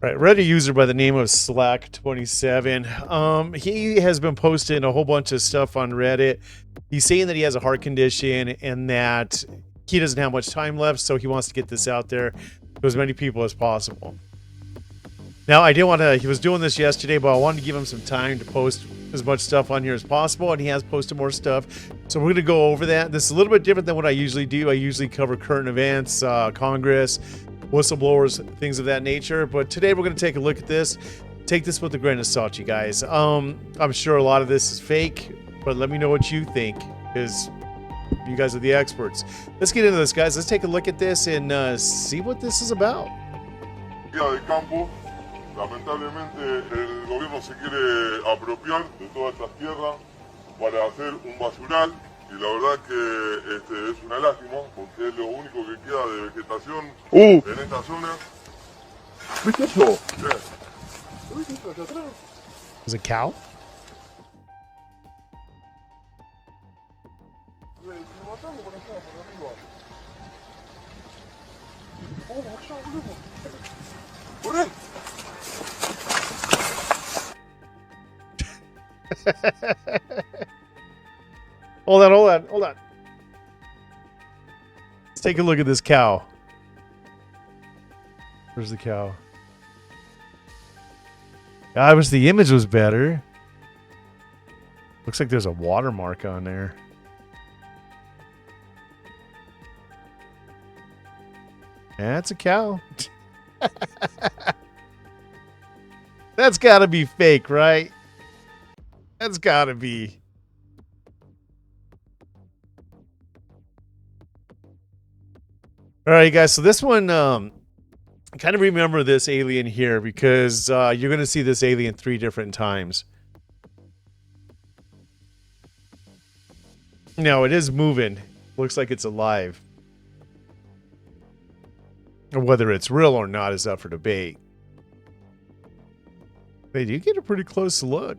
Right, Reddit user by the name of Slack27. He has been posting a whole bunch of stuff on Reddit. He's saying that he has a heart condition and that he doesn't have much time left, so he wants to get this out there to as many people as possible. Now, I didn't want to. He was doing this yesterday, but I wanted to give him some time to post as much stuff on here as possible, and he has posted more stuff. So we're going to go over that. This is a little bit different than what I usually do. I usually cover current events, Congress, whistleblowers, things of that nature. But today we're going to take a look at this. Take this with a grain of salt, you guys. I'm sure a lot of this is fake, but let me know what you think, because you guys are the experts. Let's get into this, guys. Let's take a look at this and see what this is about. De campo, lamentablemente el gobierno se quiere apropiar de todas estas tierras para hacer un basural y la verdad que es una lástima porque es lo único que queda de vegetación en esta zona. ¿Viste eso? Sí. ¿Viste eso allá atrás? Is it a cow? Lo matamos por allá, por arriba. Allá, boludo. ¡Corre! Hold on. Let's take a look at this cow. Where's the cow? I wish the image was better. Looks like there's a watermark on there. That's a cow. That's gotta be fake, right? That's gotta be. All right, guys. So this one, kind of remember this alien here because you're going to see this alien 3 different times. Now, it is moving. Looks like it's alive. Whether it's real or not is up for debate. They do get a pretty close look.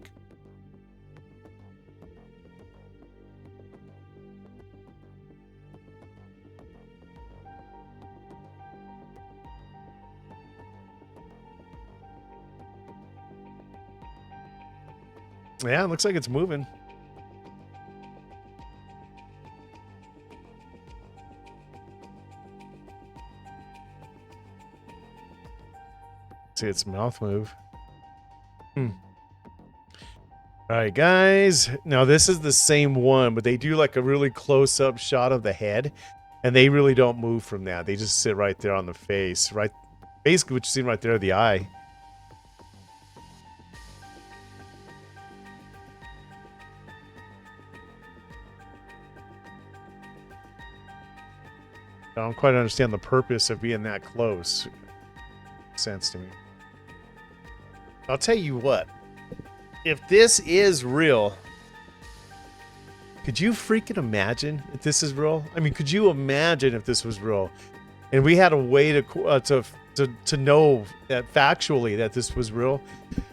Yeah, it looks like it's moving. See its mouth move. All right, guys. Now, this is the same one, but they do like a really close-up shot of the head, and they really don't move from that. They just sit right there on the face. Right, basically what you see right there, the eye. I don't quite understand the purpose of being that close. Makes sense to me. I'll tell you what. If this is real, could you freaking imagine if this is real? I mean, could you imagine if this was real, and we had a way to know that factually that this was real?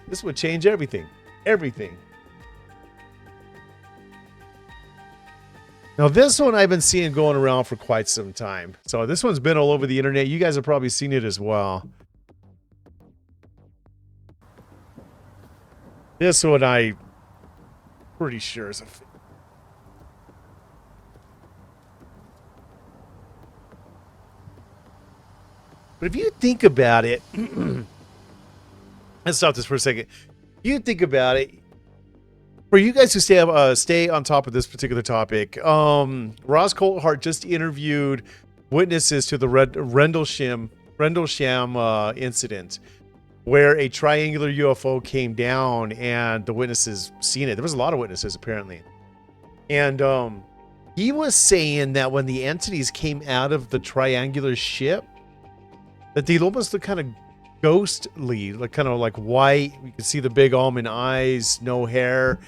This would change everything. Everything. Now, this one I've been seeing going around for quite some time. So this one's been all over the internet. You guys have probably seen it as well. This one I'm pretty sure is a fake. But if you think about it, let's stop this for a second. You think about it. For you guys who stay on top of this particular topic, Ross Coulthart just interviewed witnesses to the Rendlesham incident, where a triangular UFO came down and the witnesses seen it. There was a lot of witnesses apparently, and he was saying that when the entities came out of the triangular ship, that they almost look kind of ghostly, like kind of like white. You can see the big almond eyes, no hair,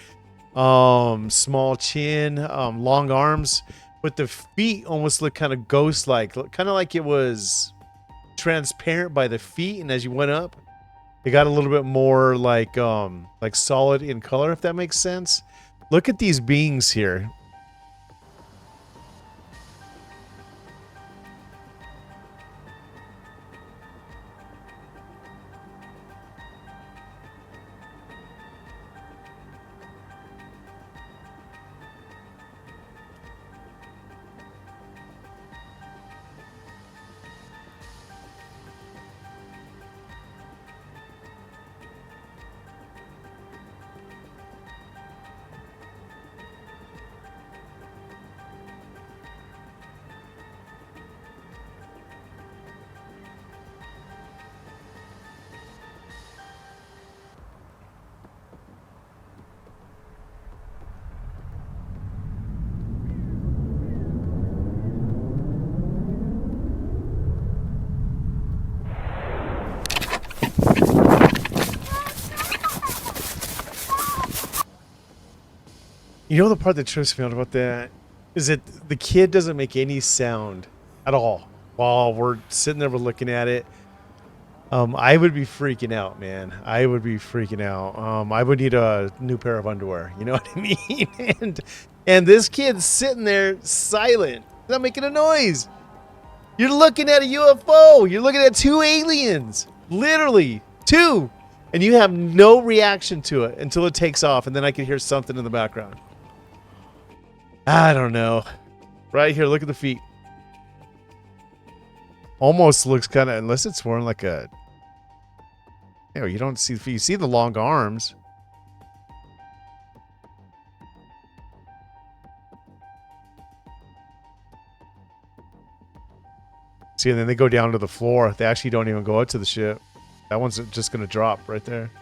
small chin, long arms, but the feet almost look kind of ghost-like, kind of like it was transparent by the feet, and as you went up, it got a little bit more like solid in color, if that makes sense. Look at these beings here. You know the part that trips me out about that is that the kid doesn't make any sound at all while we're sitting there looking at it. I would be freaking out, man. I would be freaking out. I would need a new pair of underwear. You know what I mean? and this kid's sitting there silent, not making a noise. You're looking at a UFO. You're looking at two aliens, literally two, and you have no reaction to it until it takes off, and then I can hear something in the background. I don't know. Right here, look at the feet. Almost looks kind of, unless it's wearing like a. You don't see the feet. You see the long arms. See, and then they go down to the floor. They actually don't even go out to the ship. That one's just going to drop right there.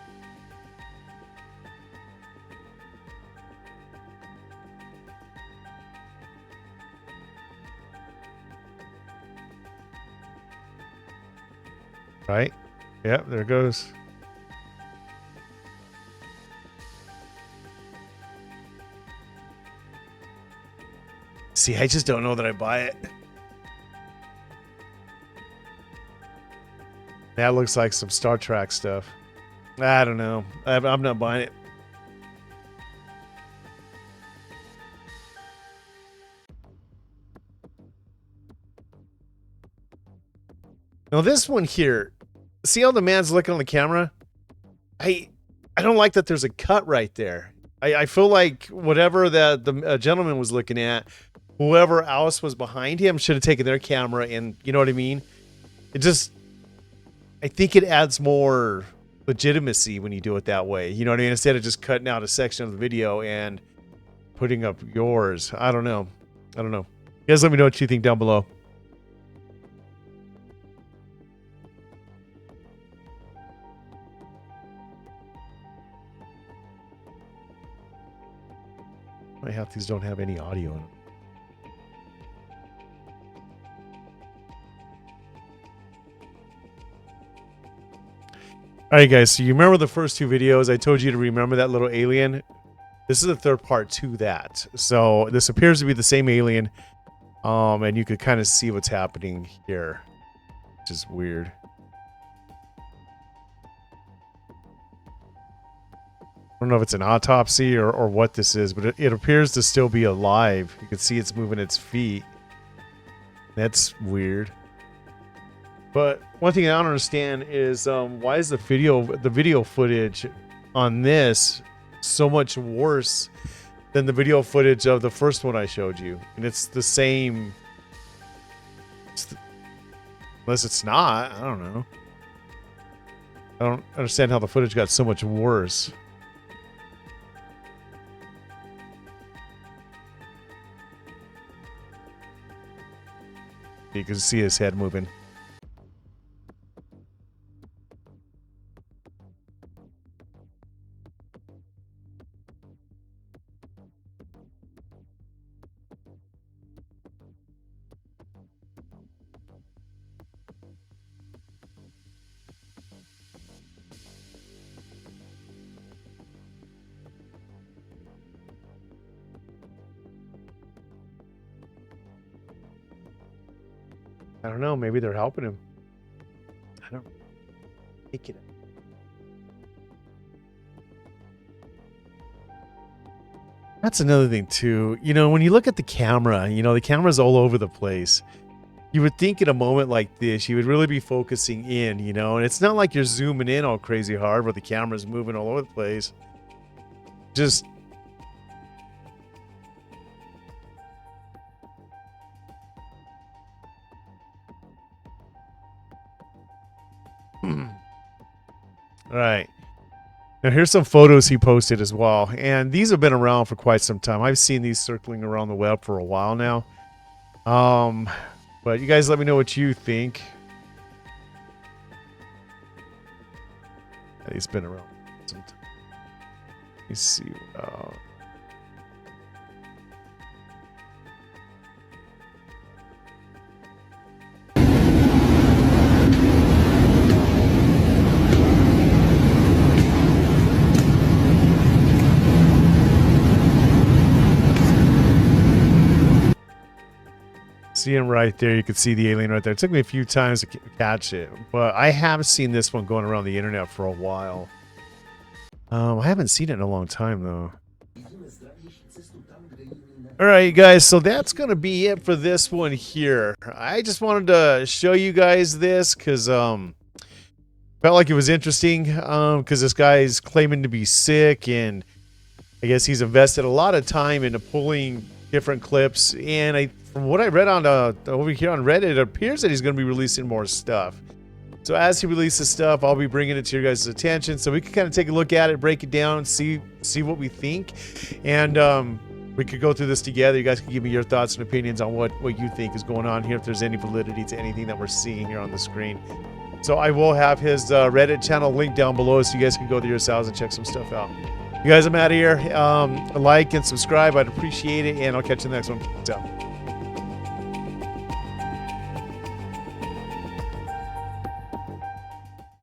Right? Yep, there it goes. See, I just don't know that I buy it. That looks like some Star Trek stuff. I don't know. I'm not buying it. Now this one here, see how the man's looking on the camera? I don't like that there's a cut right there. I feel like whatever that the gentleman was looking at, whoever else was behind him should have taken their camera and, you know what I mean? It just, I think it adds more legitimacy when you do it that way. You know what I mean? Instead of just cutting out a section of the video and putting up yours. I don't know. You guys let me know what you think down below. My half these don't have any audio in them. All right, guys. So you remember the first two videos? I told you to remember that little alien. This is the third part to that. So this appears to be the same alien. And you could kind of see what's happening here, which is weird. I don't know if it's an autopsy or what this is, but it appears to still be alive. You can see it's moving its feet. That's weird. But one thing I don't understand is why is the video footage on this so much worse than the video footage of the first one I showed you? And it's the same. Unless it's not, I don't know. I don't understand how the footage got so much worse. You can see his head moving. I don't know. Maybe they're helping him. I don't take it. That's another thing too. You know, when you look at the camera, you know, the camera's all over the place. You would think in a moment like this, you would really be focusing in, you know, and it's not like you're zooming in all crazy hard where the camera's moving all over the place. Just all right. Now here's some photos he posted as well. And these have been around for quite some time. I've seen these circling around the web for a while now. But you guys let me know what you think. He's been around some time. Let me see. See him right there. You can see the alien right there. It took me a few times to catch it, but I have seen this one going around the internet for a while. I haven't seen it in a long time though. All right, you guys. So that's gonna be it for this one here. I just wanted to show you guys this because felt like it was interesting because this guy's claiming to be sick, and I guess he's invested a lot of time into pulling different clips, and from what I read on over here on Reddit, it appears that he's going to be releasing more stuff. So as he releases stuff, I'll be bringing it to your guys' attention so we can kind of take a look at it, break it down, see what we think, and we could go through this together. You guys can give me your thoughts and opinions on what you think is going on here, if there's any validity to anything that we're seeing here on the screen. So I will have his Reddit channel linked down below so you guys can go there yourselves and check some stuff out. You guys, I'm out of here. Like and subscribe. I'd appreciate it, and I'll catch you in the next one. Peace out.